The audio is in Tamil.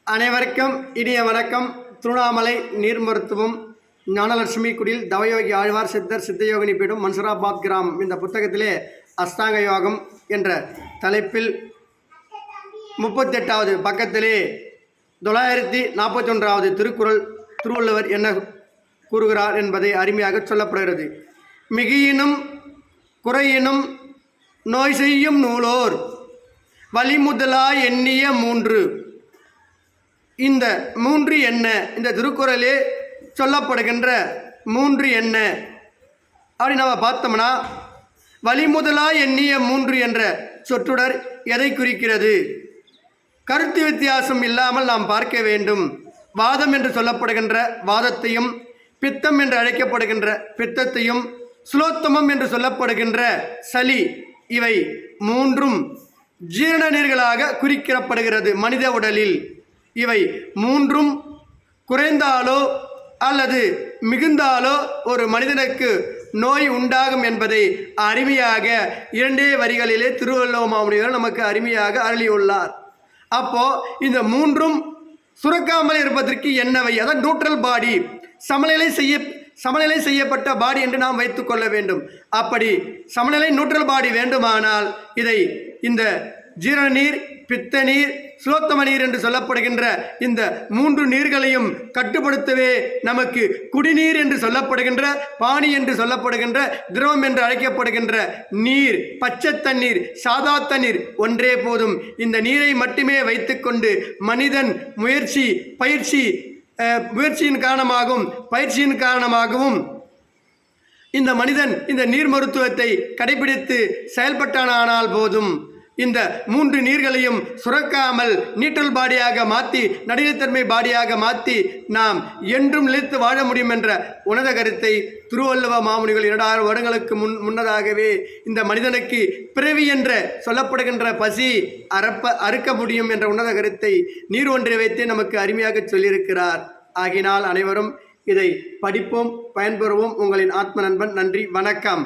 அனைவருக்கும் இனிய வணக்கம். திருவண்ணாமலை நீர் மருத்துவம் ஞானலட்சுமி குடில் தவயோகி ஆழ்வார் சித்தர் சித்தயோகினி பீடும் மன்சூராபாத் கிராமம் இந்த புத்தகத்திலே அஷ்டாங்க யோகம் என்ற தலைப்பில் 38வது பக்கத்திலே 941வது திருக்குறள் திருவள்ளுவர் என்ன கூறுகிறார் என்பதை அருமையாக சொல்லப்படுகிறது. மிகியினும் குறையினும் நோய் செய்யும் நூலோர் வழிமுதலா எண்ணிய மூன்று. இந்த மூன்று என்ன? இந்த திருக்குறளே சொல்லப்படுகின்ற மூன்று என்ன அப்படி நம்ம பார்த்தோம்னா, வழிமுதலா எண்ணிய மூன்று என்ற சொற்றொடர் எதை குறிக்கிறது? கருத்து வித்தியாசம் இல்லாமல் நாம் பார்க்க வேண்டும். வாதம் என்று சொல்லப்படுகின்ற வாதத்தையும், பித்தம் என்று அழைக்கப்படுகின்ற பித்தத்தையும், சுலோத்தமம் என்று சொல்லப்படுகின்ற சளி, இவை மூன்றும் ஜீரண நீர்களாக குறிக்கப்படுகிறது மனித உடலில். இவை மூன்றும் குறைந்தாலோ அல்லது மிகுந்தாலோ ஒரு மனிதனுக்கு நோய் உண்டாகும் என்பதை அருமையாக 2 வரிகளிலே திருவள்ளுவர் மாமுனிவர் நமக்கு அருமையாக அருளியுள்ளார். அப்போ இந்த மூன்றும் சுரக்காமல் இருப்பதற்கு என்னவை? அதான் நியூட்ரல் பாடி, சமநிலை செய்யப்பட்ட பாடி என்று நாம் வைத்துக்கொள்ள வேண்டும். அப்படி சமநிலை நியூட்ரல் பாடி வேண்டுமானால் இதை இந்த ஜீரண நீர், பித்த நீர், சுலோத்தம நீர் என்று சொல்லப்படுகின்ற இந்த மூன்று நீர்களையும் கட்டுப்படுத்தவே நமக்கு குடிநீர் என்று சொல்லப்படுகின்ற, பானி என்று சொல்லப்படுகின்ற, திரவம் என்று அழைக்கப்படுகின்ற நீர், பச்சை தண்ணீர், சாதா தண்ணீர் ஒன்றே போதும். இந்த நீரை மட்டுமே வைத்துக்கொண்டு மனிதன் முயற்சியின் காரணமாகவும் இந்த மனிதன் இந்த நீர் மருத்துவத்தை கடைபிடித்து செயல்பட்டானால் போதும் இந்த மூன்று நீர்களையும் சுரக்காமல் நியூட்ரல் பாடியாக மாற்றி, நடுநிலைத்தன்மை பாடியாக மாற்றி நாம் என்றும் நிலைத்து வாழ முடியும் என்ற உன்னத கருத்தை திருவள்ளுவர் மாமுனிகள் 2000 வருடங்களுக்கு முன்னதாகவே இந்த மனிதனுக்கு பிறவி என்ற சொல்லப்படுகின்ற பசி அறுக்க முடியும் என்ற உன்னத கருத்தை நீர் ஒன்றை வைத்தே நமக்கு அருமையாக சொல்லியிருக்கிறார். ஆகினால் அனைவரும் இதை படிப்போம், பயன்பெறுவோம். உங்களின் ஆத்ம நண்பன். நன்றி, வணக்கம்.